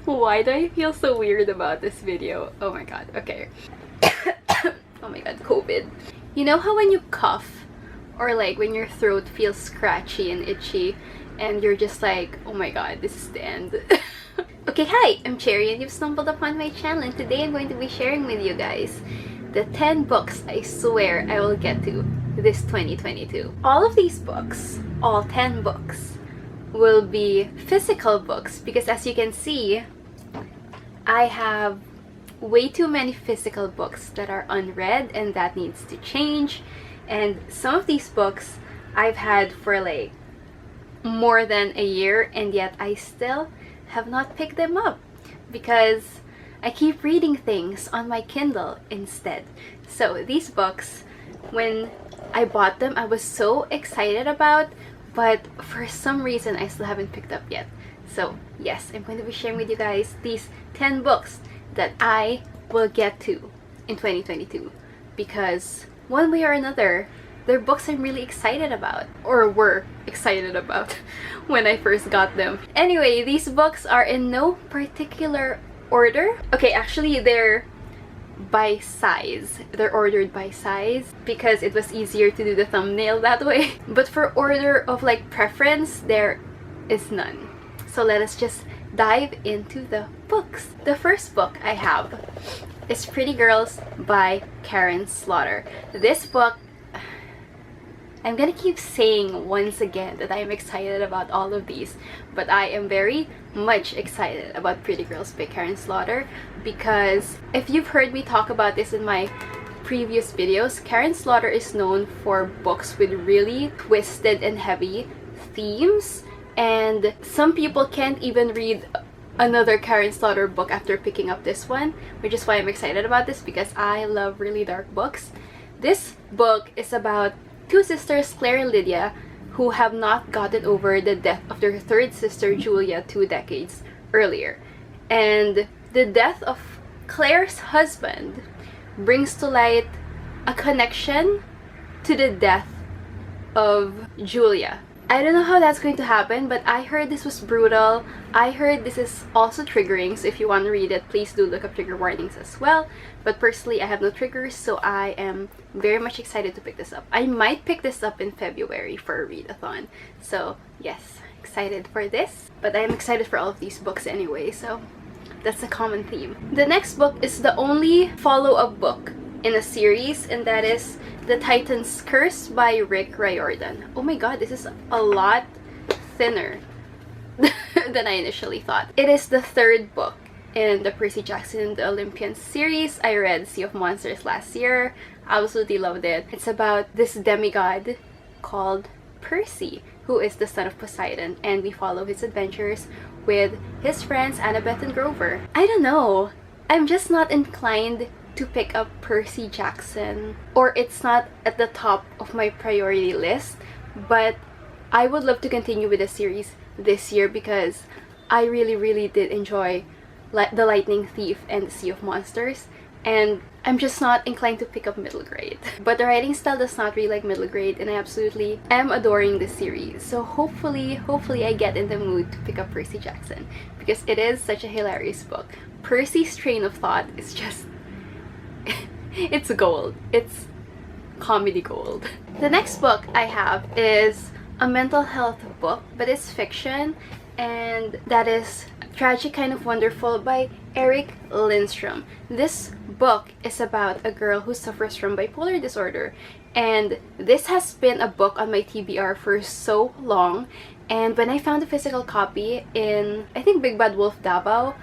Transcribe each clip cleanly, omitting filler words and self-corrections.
Why do I feel so weird about this video? Oh my god, okay. Oh my god, COVID. You know how when you cough, or like when your throat feels scratchy and itchy, and you're just like, oh my god, this is the end. Okay, hi, I'm Cherry and you've stumbled upon my channel, and today I'm going to be sharing with you guys the 10 books I swear I will get to this 2022. All of these books, all 10 books, will be physical books because as you can see, I have way too many physical books that are unread and that needs to change. And some of these books I've had for like more than a year, and yet I still have not picked them up because I keep reading things on my Kindle instead. So these books, when I bought them, I was so excited about, but for some reason I still haven't picked up yet. So yes, I'm going to be sharing with you guys these 10 books that I will get to in 2022 because one way or another, they're books I'm really excited about, or were excited about when I first got them. Anyway, these books are in no particular order. Okay, actually they're by size. They're ordered by size because it was easier to do the thumbnail that way. But for order of like preference, there is none. So let us just dive into the books. The first book I have is Pretty Girls by Karen Slaughter. This book, I'm gonna keep saying once again that I'm excited about all of these, but I am very much excited about Pretty Girls by Karen Slaughter because if you've heard me talk about this in my previous videos, Karen Slaughter is known for books with really twisted and heavy themes, and some people can't even read another Karen Slaughter book after picking up this one, which is why I'm excited about this because I love really dark books. This book is about two sisters, Claire and Lydia, who have not gotten over the death of their third sister, Julia, 2 decades earlier. And the death of Claire's husband brings to light a connection to the death of Julia. I don't know how that's going to happen, but I heard this was brutal. I heard this is also triggering, so if you want to read it, please do look up trigger warnings as well. But personally, I have no triggers, so I am very much excited to pick this up. I might pick this up in February for a readathon. So yes, excited for this. But I'm excited for all of these books anyway, so that's a common theme. The next book is the only follow-up book in a series, and that is The Titan's Curse by Rick Riordan. Oh my god, this is a lot thinner than I initially thought. It is the third book in the Percy Jackson and the Olympians series. I read Sea of Monsters last year. I absolutely loved it. It's about this demigod called Percy, who is the son of Poseidon, and we follow his adventures with his friends Annabeth and Grover. I don't know. I'm just not inclined to pick up Percy Jackson, or it's not at the top of my priority list, but I would love to continue with the series this year because I really did enjoy The Lightning Thief and the Sea of Monsters, and I'm just not inclined to pick up middle grade. But the writing style does not read like middle grade, and I absolutely am adoring this series. So hopefully I get in the mood to pick up Percy Jackson because it is such a hilarious book. Percy's train of thought is just it's gold. It's comedy gold. The next book I have is a mental health book, but it's fiction, and that is Tragic Kind of Wonderful by Eric Lindstrom. This book is about a girl who suffers from bipolar disorder, and this has been a book on my TBR for so long, and when I found a physical copy in, I think, Big Bad Wolf Davao,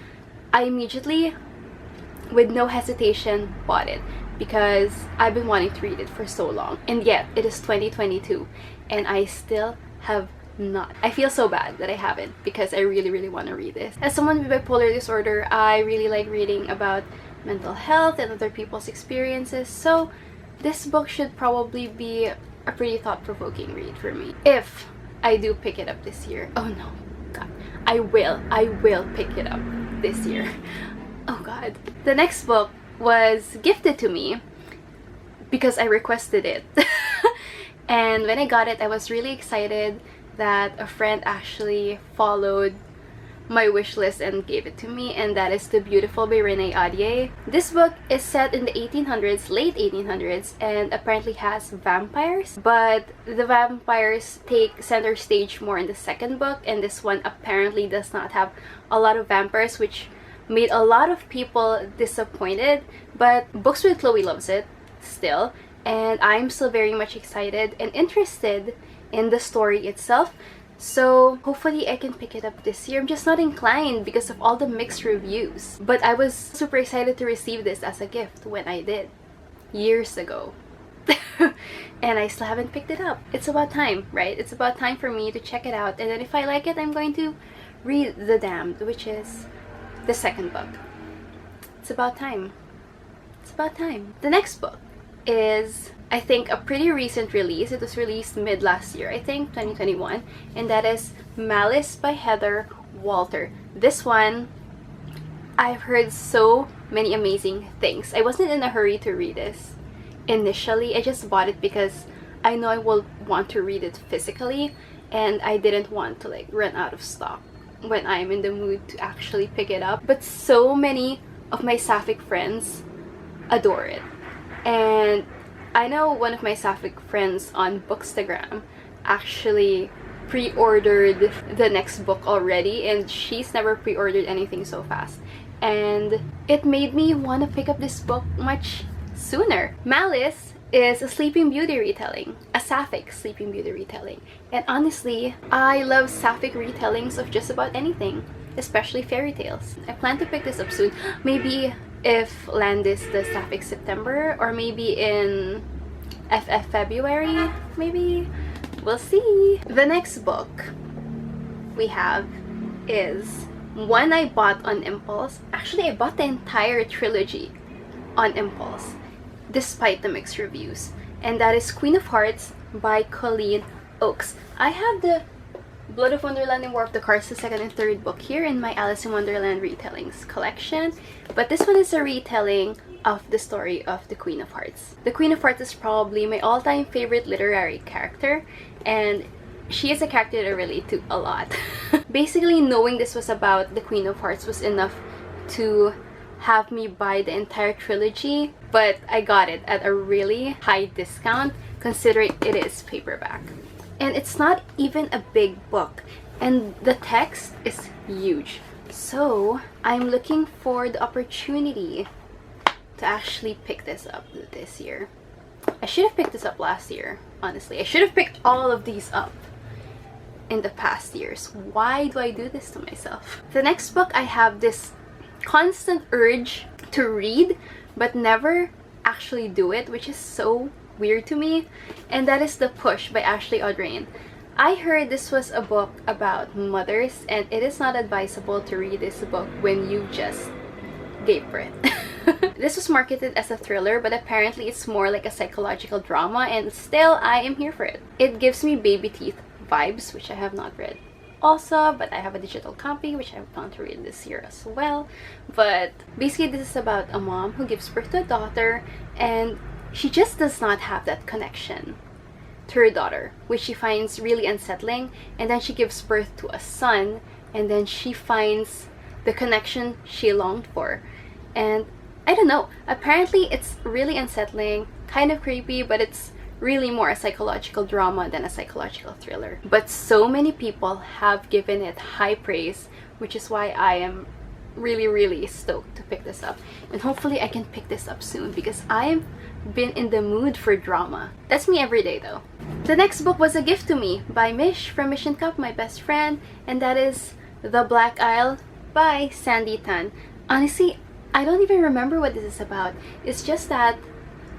I immediately, with no hesitation, bought it because I've been wanting to read it for so long. And yet, it is 2022 and I still have not. I feel so bad that I haven't because I really want to read this. As someone with bipolar disorder, I really like reading about mental health and other people's experiences, so this book should probably be a pretty thought-provoking read for me if I do pick it up this year. Oh no, god. I will pick it up this year. Oh god. The next book was gifted to me because I requested it. And when I got it, I was really excited that a friend actually followed my wish list and gave it to me, and that is The Beautiful by Renee Ahdieh. This book is set in the 1800s, late 1800s, and apparently has vampires, but the vampires take center stage more in the second book, and this one apparently does not have a lot of vampires, which made a lot of people disappointed. But Books with Chloe loves it still, and I'm still very much excited and interested in the story itself. So hopefully I can pick it up this year. I'm just not inclined because of all the mixed reviews. But I was super excited to receive this as a gift when I did, years ago. And I still haven't picked it up. It's about time, right? It's about time for me to check it out. And then if I like it, I'm going to read The Damned, which is the second book. It's about time. It's about time. The next book is, I think, a pretty recent release. It was released mid last year, I think, 2021, and that is Malice by Heather Walter. This one, I've heard so many amazing things. I wasn't in a hurry to read this initially. I just bought it because I know I will want to read it physically, and I didn't want to like run out of stock when I'm in the mood to actually pick it up. But so many of my sapphic friends adore it. And I know one of my sapphic friends on Bookstagram actually pre-ordered the next book already, and she's never pre-ordered anything so fast. And it made me want to pick up this book much sooner. Malice is a Sleeping Beauty retelling, a sapphic Sleeping Beauty retelling. And honestly, I love sapphic retellings of just about anything, especially fairy tales. I plan to pick this up soon. Maybe if Landis does sapphic September, or maybe in FF February, maybe. We'll see. The next book we have is one I bought on impulse. Actually, I bought the entire trilogy on impulse, despite the mixed reviews. And that is Queen of Hearts by Colleen Oakes. I have the Blood of Wonderland and War of the Cards, the second and third book here in my Alice in Wonderland retellings collection. But this one is a retelling of the story of the Queen of Hearts. The Queen of Hearts is probably my all-time favorite literary character, and she is a character that I relate to a lot. Basically, knowing this was about the Queen of Hearts was enough to have me buy the entire trilogy, but I got it at a really high discount considering it is paperback. And it's not even a big book, and the text is huge. So I'm looking for the opportunity to actually pick this up this year. I should have picked this up last year, honestly. I should have picked all of these up in the past years. Why do I do this to myself? The next book, I have this constant urge to read but never actually do it, which is so weird to me, and that is The Push by Ashley Audrain. I heard this was a book about mothers, and it is not advisable to read this book when you just gave birth. This was marketed as a thriller, but apparently it's more like a psychological drama, and still I am here for it. It gives me Baby Teeth vibes, which I have not read also, but I have a digital copy which I plan to read this year as well. But basically this is about a mom who gives birth to a daughter, and she just does not have that connection to her daughter, which she finds really unsettling. And then she gives birth to a son, and then she finds the connection she longed for. And I don't know, apparently it's really unsettling, kind of creepy, but it's really more a psychological drama than a psychological thriller. But so many people have given it high praise, which is why I am really stoked to pick this up. And hopefully I can pick this up soon because I've been in the mood for drama. That's me every day though. The next book was a gift to me by Mish from Mission Cup, my best friend, and that is The Black Isle by Sandy Tan. Honestly, I don't even remember what this is about. It's just that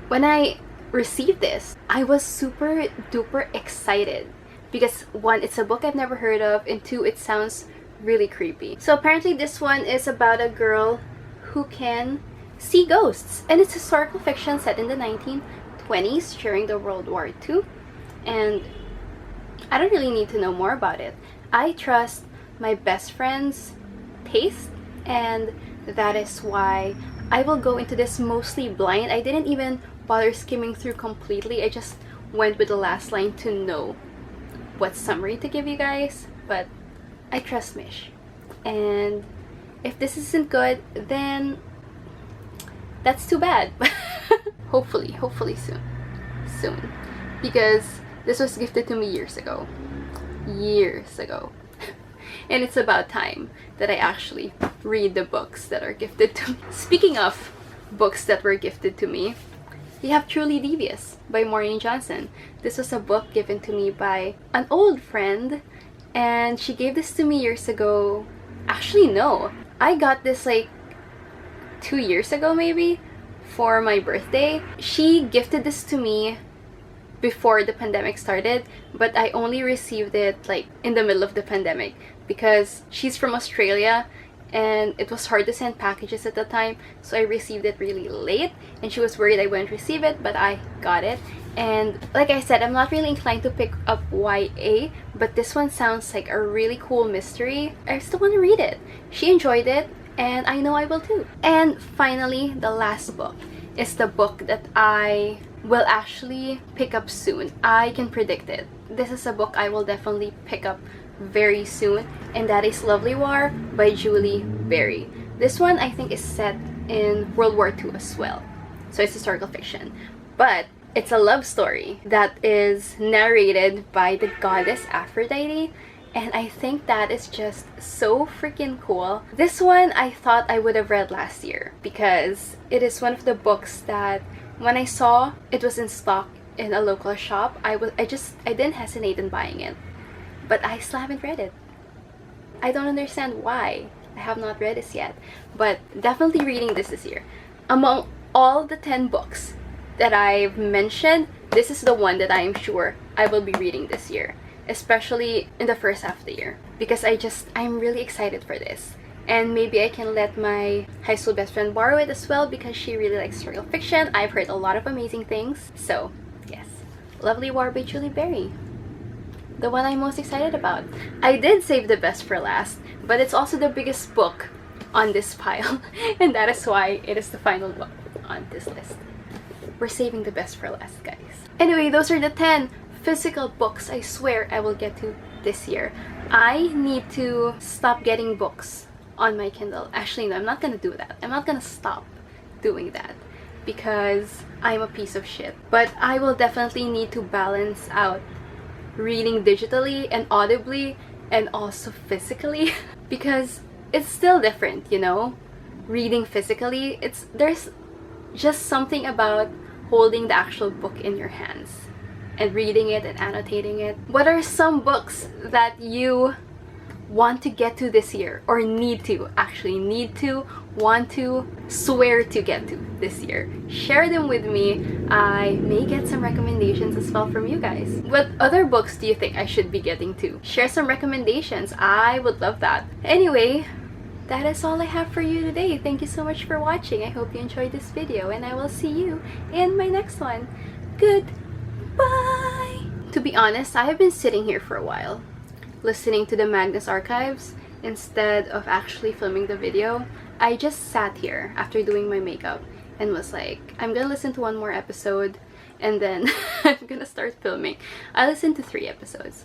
when I received this, I was super duper excited because one, it's a book I've never heard of, and two, it sounds really creepy. So apparently this one is about a girl who can see ghosts, and it's historical fiction set in the 1920s during the World War II, and I don't really need to know more about it. I trust my best friend's taste, and that is why I will go into this mostly blind. I didn't even bother skimming through completely. I just went with the last line to know what summary to give you guys, but I trust Mish. And if this isn't good, then that's too bad. hopefully soon, because this was gifted to me years ago, and it's about time that I actually read the books that are gifted to me. Speaking of books that were gifted to me, we have Truly Devious by Maureen Johnson. This was a book given to me by an old friend, and she gave this to me years ago. Actually, no, I got this like 2 years ago maybe, for my birthday. She gifted this to me before the pandemic started, but I only received it like in the middle of the pandemic because she's from Australia and it was hard to send packages at the time, so I received it really late and she was worried I wouldn't receive it, but I got it. And like I said, I'm not really inclined to pick up YA, but this one sounds like a really cool mystery. I still want to read it. She enjoyed it and I know I will too. And finally, the last book is the book that I will actually pick up soon. I can predict it. This is a book I will definitely pick up very soon, and that is Lovely War by Julie Berry. This one I think is set in World War II as well, so it's historical fiction, but it's a love story that is narrated by the goddess Aphrodite, and I think that is just so freaking cool. This one I thought I would have read last year because it is one of the books that when I saw it was in stock in a local shop, I didn't hesitate in buying it, but I still haven't read it. I don't understand why I have not read this yet, but definitely reading this year. Among all the 10 books that I've mentioned, this is the one that I am sure I will be reading this year, especially in the first half of the year, because I'm really excited for this. And maybe I can let my high school best friend borrow it as well because she really likes historical fiction. I've heard a lot of amazing things. So yes, Lovely War by Julie Berry, the one I'm most excited about. I did save the best for last, but it's also the biggest book on this pile, and that is why it is the final book on this list. We're saving the best for last, guys. Anyway, those are the 10 physical books I swear I will get to this year. I need to stop getting books on my Kindle. Actually, no, I'm not gonna do that. I'm not gonna stop doing that because I'm a piece of shit. But I will definitely need to balance out reading digitally and audibly and also physically because it's still different, you know? Reading physically, there's just something about holding the actual book in your hands and reading it and annotating it. What are some books that you want to get to this year, or want to, swear to get to this year? Share them with me. I may get some recommendations as well from you guys. What other books do you think I should be getting to? Share some recommendations. I would love that. Anyway, that is all I have for you today. Thank you so much for watching. I hope you enjoyed this video, and I will see you in my next one. Goodbye! To be honest, I have been sitting here for a while listening to the Magnus archives instead of actually filming the video. I just sat here after doing my makeup and was like, I'm gonna listen to one more episode and then I'm gonna start filming. I listened to 3 episodes.